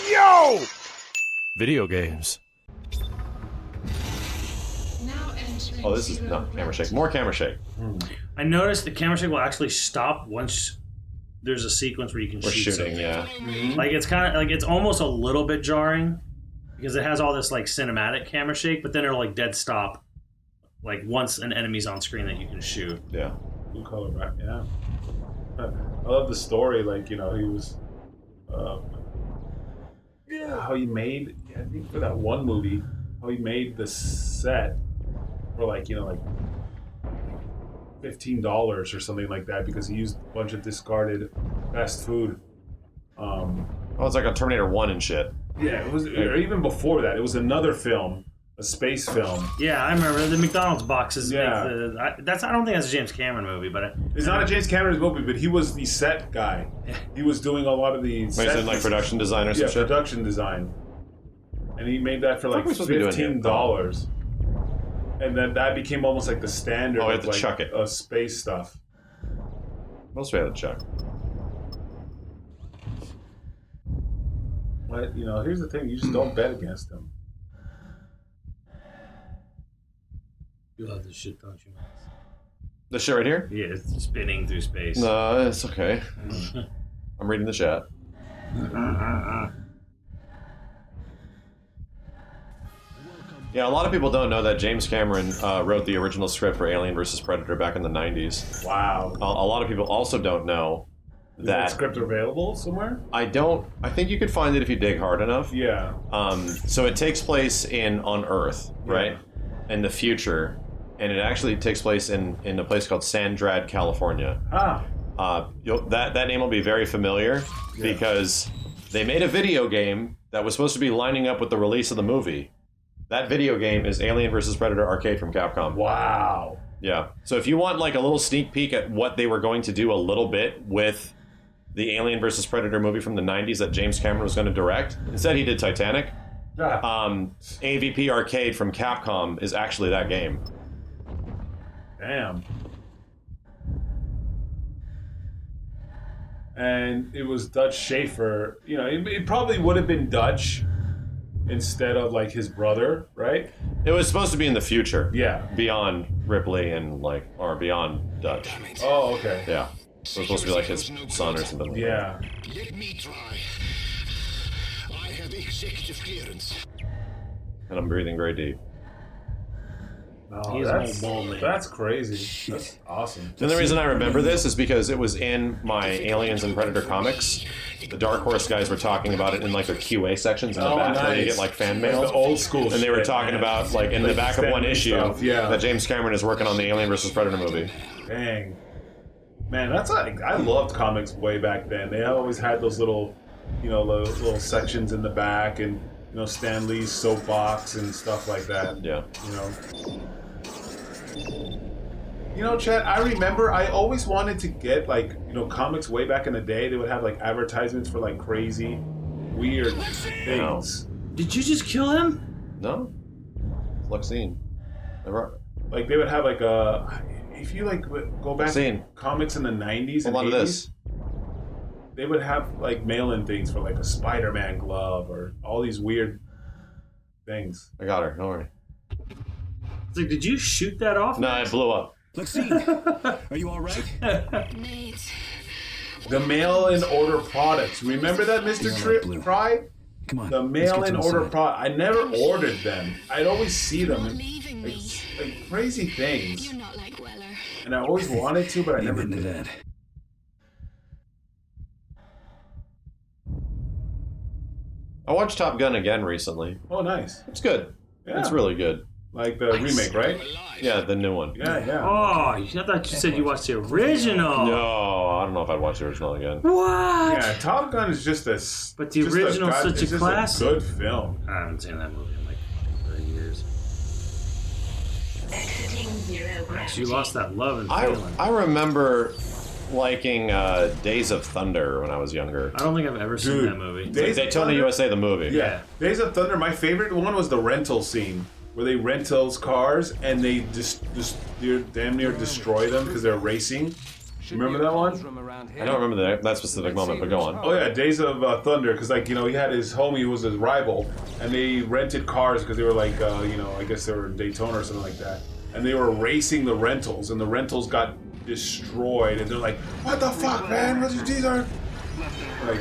Yo! Video games. Oh, this is not camera shake. More camera shake. I noticed the camera shake will actually stop once there's a sequence where you can We're shoot shooting, something. yeah. Like it's kind of like it's almost a little bit jarring because it has all this like cinematic camera shake, but then it'll like dead stop like once an enemy's on screen that you can shoot. Yeah. Blue color back, yeah. I love the story, like, you know, he was how he made, I think for that one movie, how he made the set for like, you know, like $15 or something like that because he used a bunch of discarded fast food. Oh, it's like a Terminator 1 and shit. Yeah, it was, or even before that, it was another film, a space film. Yeah, I remember the McDonald's boxes. Yeah. I don't think that's a James Cameron movie, but It's not a James Cameron movie, but he was the set guy. He was doing a lot of the Wait, set is it like production design or some yeah, shit? production design. And he made that for like What are we supposed to be doing here? $15. And then that became almost like the standard Oh, we of have to like chuck it. Space stuff. What else we had to check? But, you know, here's the thing, you just don't bet against him. you love this shit, don't you, Max? This shit right here? Yeah, it's spinning through space. No, it's okay. I'm reading the chat. Yeah, a lot of people don't know that James Cameron wrote the original script for Alien vs. Predator back in the 90s. Wow. A lot of people also don't know Is that that... script available somewhere? I think you could find it if you dig hard enough. Yeah. So it takes place on Earth, right? In the future. And it actually takes place in a place called Sandrad, California. Ah. That name will be very familiar because they made a video game that was supposed to be lining up with the release of the movie. That video game is Alien vs. Predator Arcade from Capcom. Wow. Yeah. So if you want like a little sneak peek at what they were going to do a little bit with the Alien vs. Predator movie from the 90s that James Cameron was going to direct, instead he did Titanic. AVP Arcade from Capcom is actually that game. Damn. And it was Dutch Schaefer. You know, it probably would have been Dutch instead of like his brother, right? It was supposed to be in the future. Yeah. Beyond Ripley and or beyond Dutch. Oh, okay. Yeah. So it was supposed to be like his son or something like Yeah. Let me try. I have executive clearance. that. And I'm breathing very deep. No, He's that's, all bald, man. that's crazy. That's awesome. And the reason I remember this is because it was in my Aliens and Predator comics. The Dark Horse guys were talking about it in like their QA sections in the back where you get like fan mail. The old school And they were shit, talking man. about like in the back of one extended issue stuff, yeah. that James Cameron is working on the Alien vs. Predator movie. Dang. Man, that's like, I loved comics way back then. They always had those little, you know, little sections in the back and, you know, Stan Lee's soapbox and stuff like that. Yeah. You know. You know, Chad, I remember I always wanted to get, like, you know, comics way back in the day. They would have, like, advertisements for, like, crazy, weird things. Did you just kill him? No? Luxine. Like, they would have, like, if you, like, go back to comics in the 90s and Hold on 80s, to this. they would have, like, mail-in things for, like, a Spider-Man glove or all these weird things. I got her. Don't worry. It's like, did you shoot that off? No, it blew up. Luxine, are you all right? Nate. The mail-in order products. Remember that, Mr. Fry? Come on. The mail-in order product. I never ordered them. I'd always see them. And, Leaving like, me. like crazy things. You're not like Weller. And I always wanted to, but I Leave never into did. that. I watched Top Gun again recently. Oh, nice. It's good. Yeah. It's really good. Like the remake, right? Yeah, the new one. Yeah, yeah. Oh, I thought you said you watched the original. No, I don't know if I'd watch the original again. What? Yeah, Top Gun is just a. But the just original's such a it's just classic. good film. I haven't seen that movie in like 30 years. Max, you lost that love and feeling. I remember liking Days of Thunder when I was younger. I don't think I've ever seen that movie. Days of Daytona Thunder? USA, the movie. Yeah. Days of Thunder, my favorite one was the rental scene where they rent those cars and they just damn near destroy them because they're racing. Remember that one? I don't remember that specific moment, but go on. Oh yeah, Days of Thunder, because like, you know, he had his homie who was his rival, and they rented cars because they were like, you know, I guess they were Daytona or something like that, and they were racing the rentals, and the rentals got destroyed, and they're like, what the fuck, man? These are like,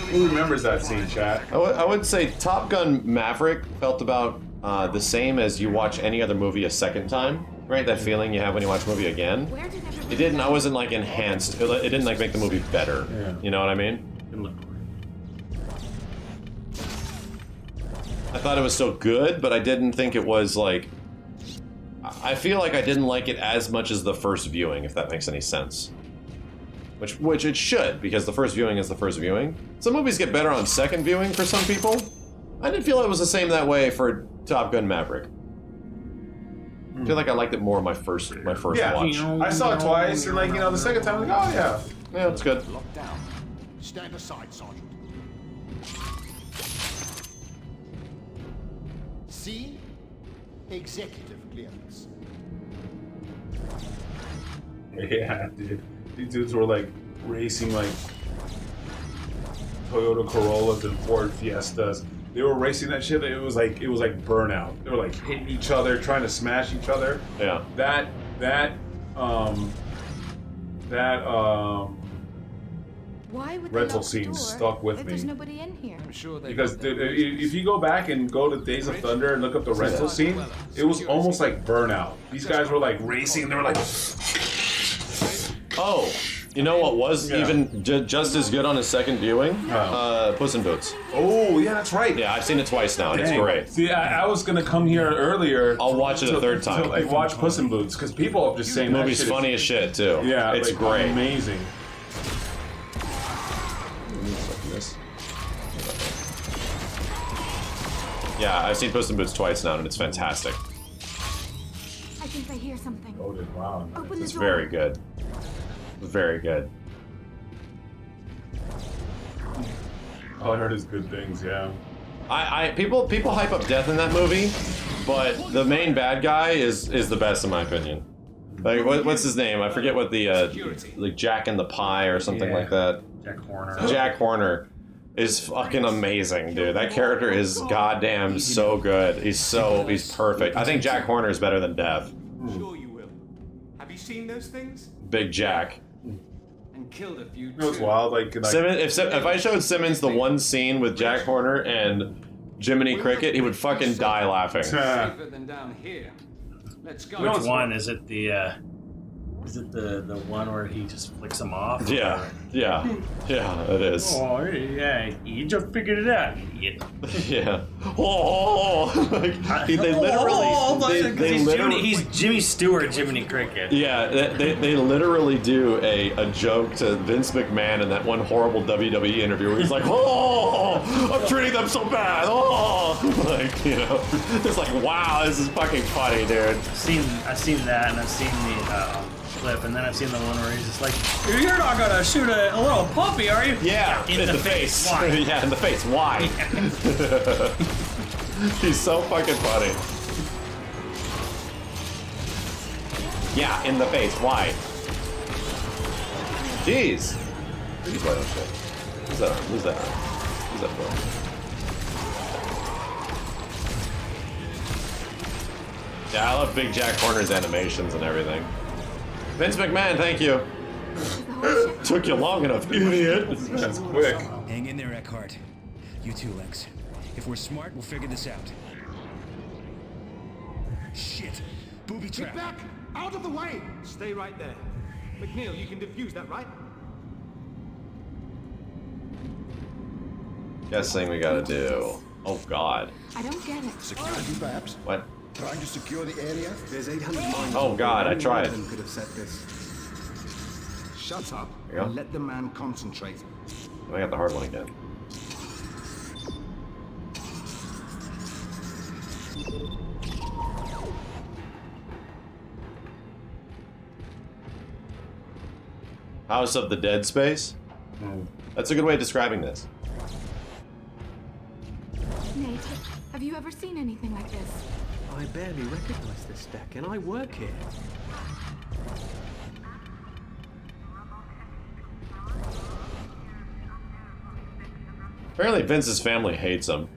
who remembers that scene, chat? I would say Top Gun Maverick felt about the same as you watch any other movie a second time, right? That feeling you have when you watch a movie again. It didn't. I wasn't like enhanced. It didn't like make the movie better. Yeah. You know what I mean? I thought it was so good, but I didn't think it was like. I feel like I didn't like it as much as the first viewing, if that makes any sense. Which it should, because the first viewing is the first viewing. Some movies get better on second viewing for some people. I didn't feel it was the same that way for Top Gun Maverick. I feel like I liked it more my first watch. I saw it twice, and like, you know, the second time, like, oh yeah. Yeah, it's good. Locked down. Stand aside, Sergeant. C. Executive clearance. Yeah, dude. These dudes were like racing like Toyota Corollas and Ford Fiestas. They were racing that shit. It was like burnout. They were like hitting each other, trying to smash each other. Yeah. That Why would rental scene stuck with me. There's nobody in here. I'm sure they Because if you go back and go to Days of Thunder and look up the rental scene, it was almost like burnout. These guys were like racing. They were like, Oh, you know what was even just as good on a second viewing? Puss in Boots. oh yeah, that's right. Yeah, I've seen it twice now, and it's Dang. great. See, I was gonna come here earlier. I'll watch it a third time. To like watch Puss in Boots because people are just saying The that movie's shit funny as shit too. Yeah, it's like, great. amazing. Yeah, I've seen Puss in Boots twice now, and it's fantastic. I think I hear something. Oh, wow. Open the It's door. very good. Very good. All I heard is good things. Yeah. People hype up death in that movie, but the main bad guy is the best in my opinion. Like what's his name? I forget what the like Jack in the Pie or something like that. Jack Horner. Jack Horner is fucking amazing, dude. That character is goddamn so good. He's perfect. I think Jack Horner is better than Death. Sure you will. Have you seen those things? Big Jack. And killed a few. You know what's wild? Like Simmons, if I showed Simmons the one scene with Jack Horner and Jiminy Cricket, he would fucking die laughing. Safer than down here. Let's go. Which one is it? The one where he just flicks them off? Yeah, it is. Oh yeah, you just figured it out, idiot. Yeah. Oh, like, they literally. He's Jimmy Stewart, Jiminy Cricket. Yeah, they literally do a joke to Vince McMahon in that one horrible WWE interview where he's like, "Oh, I'm treating them so bad." Oh, like, you know, it's like, wow, this is fucking funny, dude. I've seen that, and I've seen the clip, and then I've seen the one where he's just like, "You're not gonna shoot a little puppy, are you?" Yeah, in the face. Why? Yeah, in the face. Why? He's so fucking funny. Yeah, in the face. Why? Jeez. Who's that? Who's that for? Yeah, I love Big Jack Horner's animations and everything. Vince McMahon, thank you. Took you long enough, idiot. That's quick. Hang in there, Eckhart. You too, Lex. If we're smart, we'll figure this out. Shit! Booby trap! Get back! Out of the way! Stay right there. McNeil, you can defuse that, right? Guessing we gotta do. Oh God. I don't get it. Security, perhaps? What? Trying to secure the area? There's 800 mines. Oh God, I tried. One of them could have set this. Shut up There you go. and let the man concentrate. I got the hard one again. House of the Dead Space? That's a good way of describing this. Nate, have you ever seen anything like this? I barely recognize this deck, and I work here. Apparently Vince's family hates him.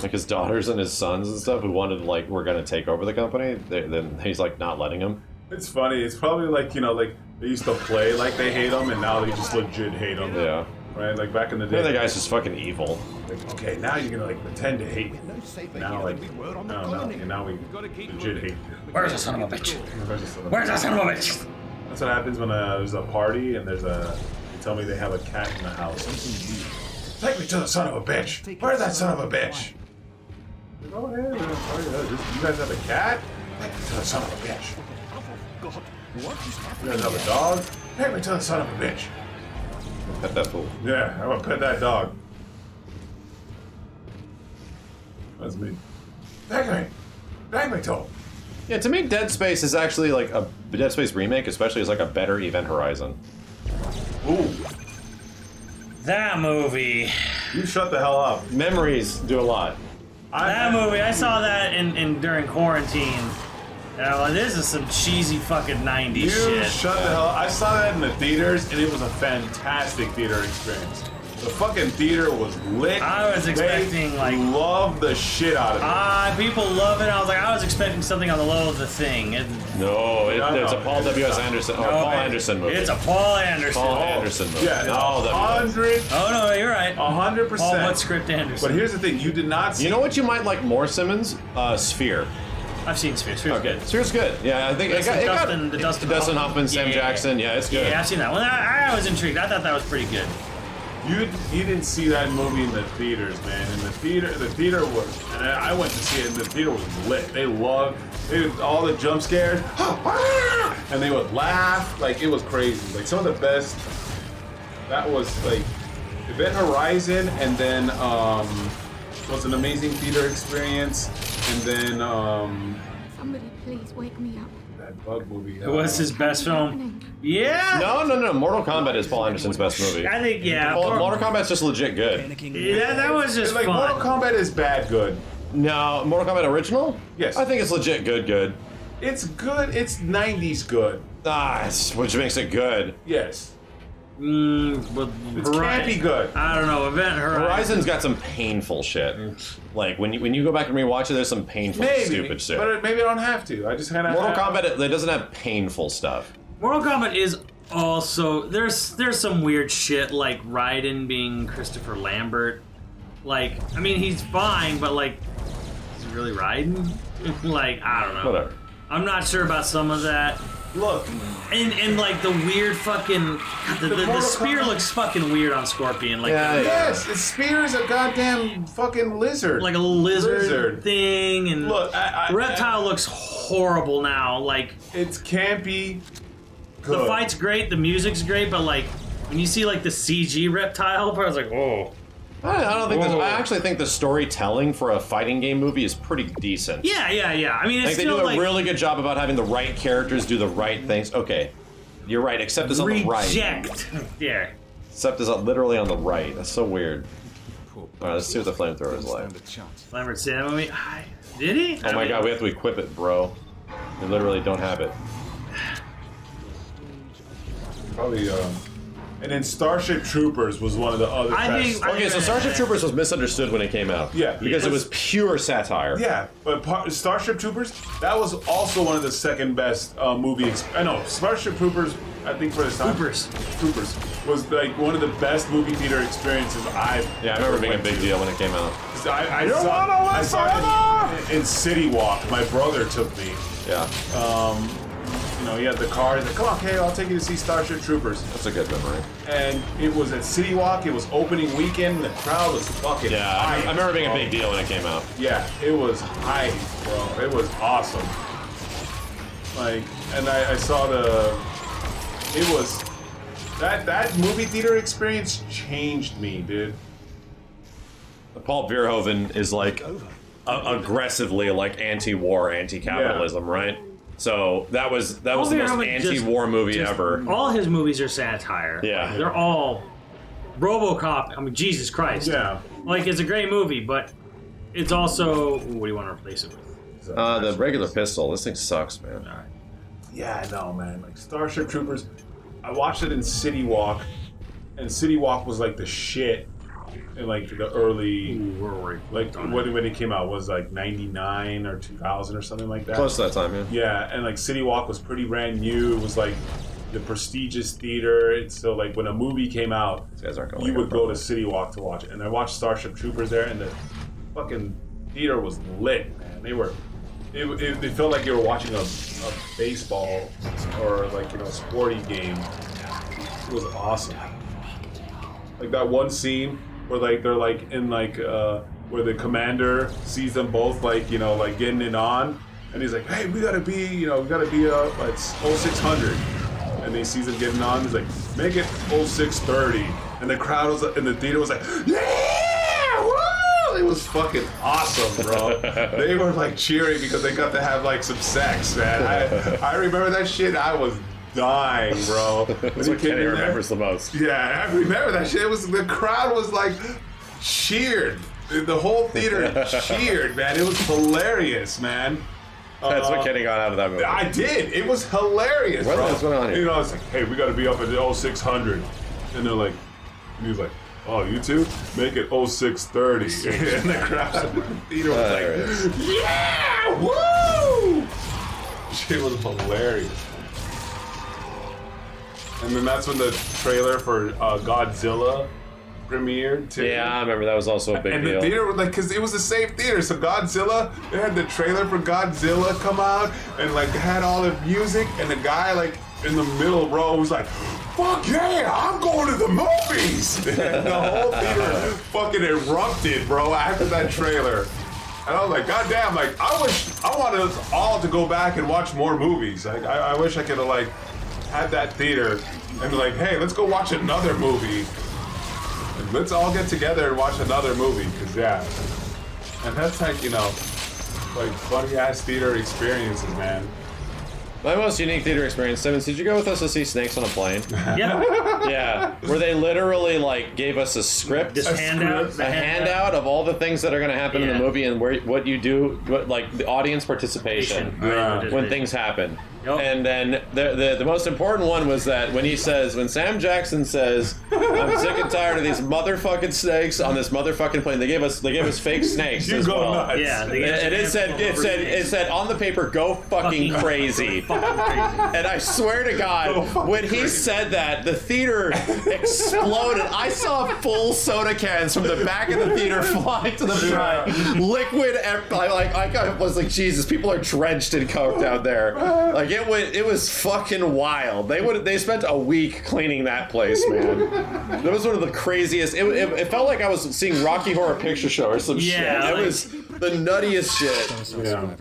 Like his daughters and his sons and stuff who wanted like were gonna take over the company. Then he's like not letting him. It's funny. It's probably like, you know, like they used to play like they hate him, and now they just legit hate him. Yeah. Right? Like back in the The day. guy's just fucking evil. Like, okay, now you're gonna like pretend to hate me. Now like, no, and now we legit hate you. Where's the son of a bitch? Where's the son of a bitch? That's what happens when there's a party and they tell me they have a cat in the house. Take me to the son of a bitch. Where's that son of a bitch? Go ahead. You guys have a cat? Take me to the son of a bitch. You guys have a dog? Take me to the son of a bitch. Pet that fool. Yeah, I'm gonna pet that dog. That's me. Take me to him. Yeah, to me, Dead Space is actually like a Dead Space remake, especially is like a better Event Horizon. Ooh, That movie. you shut the hell up. Memories do a lot. That movie. I saw that in during quarantine. And I'm like, this is some cheesy fucking 90s You shit. shut the hell up. I saw that in the theaters, and it was a fantastic theater experience. The fucking theater was lit. I was expecting, they like- loved the shit out of it. People love it. I was like, I was expecting something on the level of The Thing. No, it's a Paul W.S. Anderson. Oh, Paul man, Anderson movie. It's a Paul Anderson. Paul Anderson movie. Yeah, No, W.S. 100, Oh no, you're right. 100%. Paul what script Anderson. But here's the thing: you did not see. You know what you might like more, Simmons? Sphere. I've seen Sphere. Sphere's good. Sphere's good. Yeah, I think That's it got the Dustin Dustin Hoffman, Sam Yeah. Jackson. Yeah, it's good. Yeah, I've seen that one. I was intrigued. I thought that was pretty good. You didn't see that movie in the theaters, man. In the theater was, and I went to see it. And the theater was lit. They loved all the jump scares, and they would laugh like it was crazy. Like some of the best. That was like Event Horizon, and then was an amazing theater experience, and then Somebody please wake me up. that bug movie. It was his best film. Yeah. No. Mortal Kombat is Paul Anderson's best movie. I think Mortal Kombat's just legit good. Yeah, that was just like fun. Mortal Kombat is bad good. No, Mortal Kombat original? Yes. I think it's legit good. It's good. It's 90s good. Which makes it good. Yes. But It's campy good. I don't know. Event Horizon's got some painful shit. Like when you go back and rewatch it, there's some painful, stupid shit. But maybe I don't have to. I just kind of. Mortal Kombat, it doesn't have painful stuff. Mortal Kombat is also there's some weird shit like Raiden being Christopher Lambert. Like, I mean, he's fine, but like, is he really Raiden? Like, I don't know. Whatever. I'm not sure about some of that. Look, and like the weird fucking the spear looks fucking weird on Scorpion. Like, yes, the spear is a goddamn fucking lizard. like a little lizard thing, and Look, Reptile looks horrible now. Like, it's campy. Good. the fight's great, the music's great, but like when you see like the CG Reptile part, I was like, oh. I don't think. Whoa. I actually think the storytelling for a fighting game movie is pretty decent. Yeah. I mean, it's Like they still do a like really good job about having the right characters do the right things. Okay, you're right. Except it's on the right. reject. Yeah. Except it's literally on the right. That's so weird. All right, let's see what the flamethrower is like. Lambert said that movie. Did he? Oh my god, we have to equip it, bro. We literally don't have it. Probably. And then Starship Troopers was one of the other. Okay, so Starship Troopers was misunderstood when it came out. Yeah, because it was pure satire. Yeah, but Starship Troopers, that was also one of the second best movies. I know Starship Troopers. I think for the time, Troopers was like one of the best movie theater experiences I've. Yeah, I remember being a big deal when it came out. I saw it in City Walk. My brother took me. Yeah. You know, he had the car. He's like, "Come on, Kay, I'll take you to see Starship Troopers." That's a good memory. And it was at City Walk. It was opening weekend. The crowd was fucking. Yeah, I remember being a big deal when it came out. Yeah, it was hype, bro. It was awesome. Like, and I saw it was that movie theater experience changed me, dude. Paul Verhoeven is like aggressively like anti-war, anti-capitalism, right? So that was the most anti-war movie ever. All his movies are satire. Yeah. They're all RoboCop. I mean, Jesus Christ. Yeah. Like, it's a great movie, but it's also, what do you want to replace it with? The regular pistol. This thing sucks, man. All right. Yeah, I know, man. Like Starship Troopers, I watched it in City Walk, and City Walk was like the shit. in like the early, Ooh, like when it came out was like 99 or 2000 or something like that. Close to that time, yeah. Yeah, and like City Walk was pretty brand new. It was like the prestigious theater. It's so like when a movie came out, These guys aren't going you to would go to City Walk to watch it. And I watched Starship Troopers there, and the fucking theater was lit, man. They were. It felt like you were watching a baseball or like sporty game. It was awesome. Like that one scene where like they're like in like where the commander sees them both like like getting it on, and he's like, hey, we gotta be it's 0600, and he sees them getting on. He's like, make it 0630, and the crowd was in the theater was like, yeah, woo! It was fucking awesome, bro. They were like cheering because they got to have like some sex, man. I remember that shit. I was dying, bro. That's what Kenny remembers the most. Yeah, I remember that shit. It was the crowd was like cheered. The whole theater cheered, man. It was hilarious, man. That's what Kenny got out of that movie. I did. It was hilarious, What bro. else went on here? It's like, hey, we got to be up at the 0600, and they're like, and he was like, oh, you two? Make it 0630. And the crowd in the theater was like, yeah, woo! Shit was hilarious. And then that's when the trailer for Godzilla premiered too. Yeah, I remember that was also a big And deal. the theater, like, cause it was the same theater. So Godzilla, they had the trailer for Godzilla come out, and like they had all the music, and the guy like in the middle row was like, "Fuck yeah, I'm going to the movies!" And the whole theater fucking erupted, bro, after that trailer. And I was like, God damn, like I wanted us all to go back and watch more movies. Like I wish I could have like had that theater and be like, hey, let's go watch another movie. And let's all get together and watch another movie, cause yeah. And that's like, like funny ass theater experiences, man. My most unique theater experience, Simmons, did you go with us to see Snakes on a Plane? Yeah. Yeah, where they literally like gave us a script, This handout. a handout of all the things that are going to happen in the movie and what you do, like the audience participation when things happen. Yep. And then the most important one was that when Sam Jackson says, "I'm sick and tired of these motherfucking snakes on this motherfucking plane," they gave us fake snakes as well. Nuts. Yeah. And it said on the paper, "Go fucking crazy." And I swear to God, when he said that, the theater exploded. I saw full soda cans from the back of the theater flying to the front. Liquid, I was like, Jesus, people are drenched in Coke down there. Like it was fucking wild. They spent a week cleaning that place, man. That was one of the craziest. It felt like I was seeing Rocky Horror Picture Show or some shit. It was the nuttiest shit. Yeah.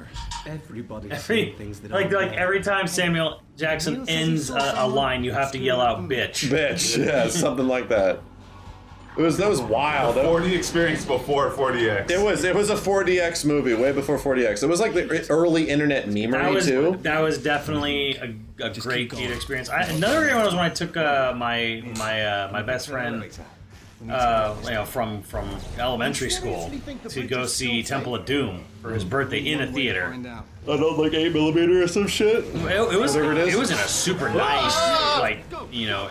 Every time Samuel Jackson ends a line, you have to yell out "bitch." Bitch, yeah, something like that. That was wild. 4D experience before 4DX. It was a 4DX movie, way before 4DX. It was like the early internet memery too. That was definitely a great theater experience. Another great one was when I took my best friend, from elementary school to go see Temple of Doom for his birthday in a theater. I don't like 8mm or some shit. It was in a super nice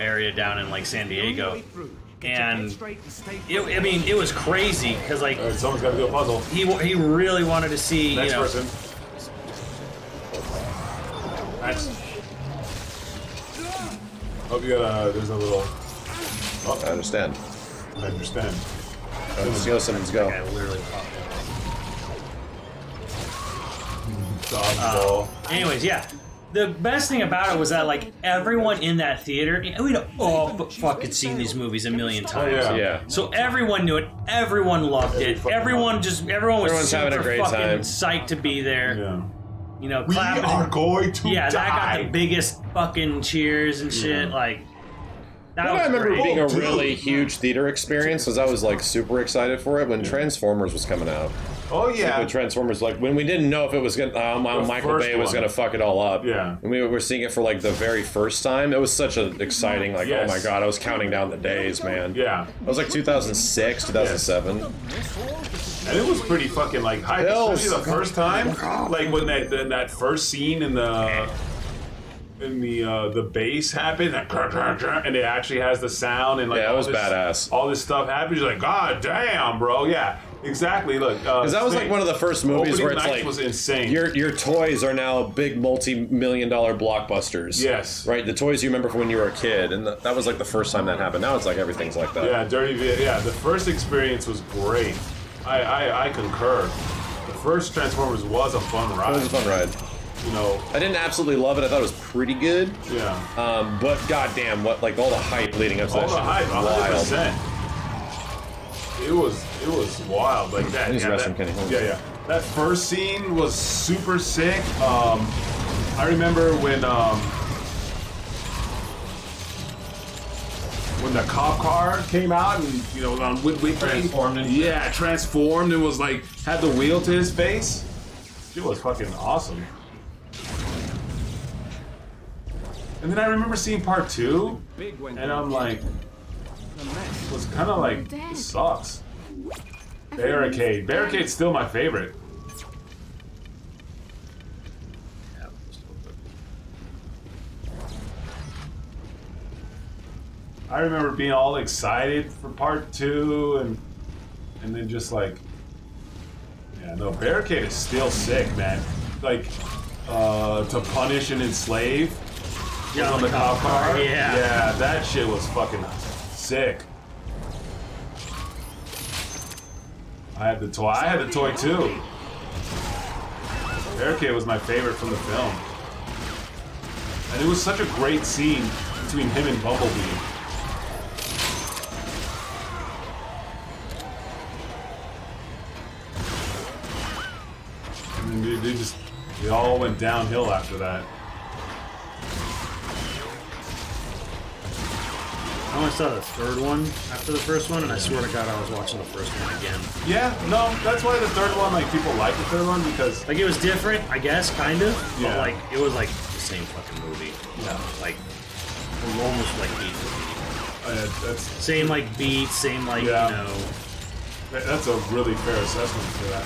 area down in like San Diego. And it was crazy because like someone's got to do a puzzle. He really wanted to see Next person. Next. Hope you got there's a little. Oh, I understand. I understand. Let's go, Simmons, go. I literally popped Dodgeball. Anyways, yeah. The best thing about it was that like everyone in that theater, we'd all fucking seen these movies a million times. Yeah. So everyone knew it. Everyone loved it. Everyone was Everyone's super having a great fucking time. psyched to be there. Yeah. We clapping. are going to Yeah, die. that got the biggest fucking cheers and shit. Like that was I remember great. being a really huge theater experience because I was like super excited for it when Transformers was coming out. Oh yeah. With Transformers, like when we didn't know if it was gonna, Michael Bay was gonna fuck it all up. Yeah. And we were seeing it for like the very first time. It was such an exciting, like, Yes. oh my god, I was counting down the days, man. Yeah. It was like 2006, 2007. And it was pretty fucking like hype, Hills. especially the first time. Like when that first scene in the the bass happens and it actually has the sound and like Yeah, it was badass. All this stuff happens. You're like, God damn, bro. Yeah, exactly. Look, because that was like one of the first movies where it's like was insane. Your toys are now big multi-million-dollar blockbusters. Yes, right. The toys you remember from when you were a kid, and that was like the first time that happened. Now it's like everything's like that. Yeah, Yeah, the first experience was great. I concur. The first Transformers was a fun ride. It was a fun ride. You know, I didn't absolutely love it. I thought it was pretty good. Yeah. But goddamn, what like all the hype leading up to that all the hype, was 100%. It was wild like that. Yeah. That first scene was super sick. I remember when the cop car came out and on transformed and was like had the wheel to his face. It was fucking awesome. And then I remember seeing part 2, and I'm like, it was kind of like, this sucks. Barricade. Barricade's still my favorite. I remember being all excited for part 2, and then just like, yeah, no, Barricade is still sick, man. Like, to punish and enslave. Yeah, on the cop car. Yeah, that shit was fucking sick. I had the toy too. Barricade was my favorite from the film, and it was such a great scene between him and Bumblebee. And then they all went downhill after that. I only saw the third one after the first one, and I swear to God, I was watching the first one again. Yeah, no, that's why the third one, like, people like the third one, because... Like, it was different, I guess, kind of, yeah. But, like, it was, like, the same fucking movie. Yeah. Like, almost, like, beat for beat. That's... Same, like, beat, same, like, yeah. you know... That's a really fair assessment for that.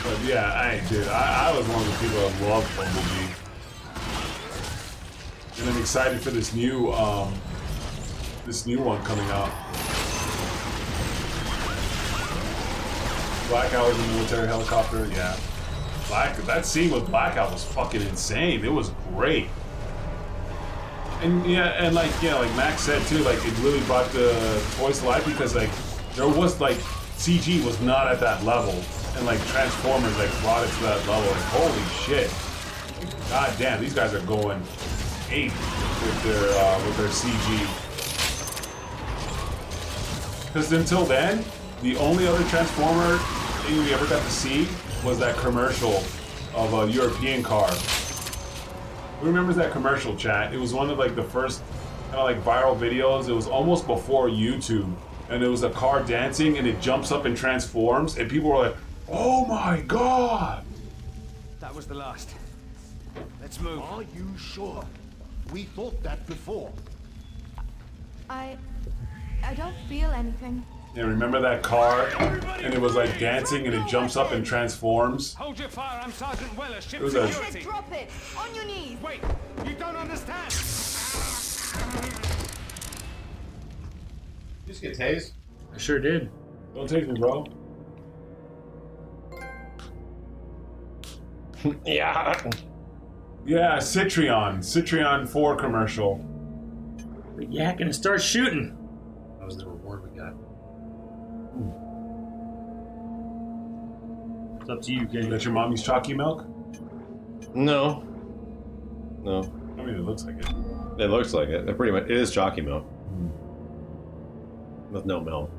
But, yeah, I was one of the people that loved Bumblebee. And I'm excited for this new one coming out. Blackout was a military helicopter, yeah. That scene with Blackout was fucking insane. It was great. And and like Max said too, like it really brought the toys to life because like there was like CG was not at that level, and like Transformers like brought it to that level. Like holy shit, god damn, these guys are going ape with their CG. Because until then, the only other Transformer thing we ever got to see was that commercial of a European car. Who remembers that commercial, chat? It was one of like the first kind of like viral videos. It was almost before YouTube, and it was a car dancing, and it jumps up and transforms, and people were like, "Oh my god!" That was the last. Let's move. Are you sure? We thought that before. I don't feel anything. Yeah, remember that car? And it was like dancing and it jumps up and transforms. Hold your fire, I'm Sergeant Weller, ship It was security. Drop it! On your knees! Wait, you don't understand! You just get tased? I sure did. Don't take me, bro. Yeah. Yeah, Citrion 4 commercial. But yak and start shooting. That was the reward we got. It's up to you, Kenny. Is that your mommy's chalky milk? No. I mean, it looks like it. It looks like it. It pretty much it is chalky milk with no milk.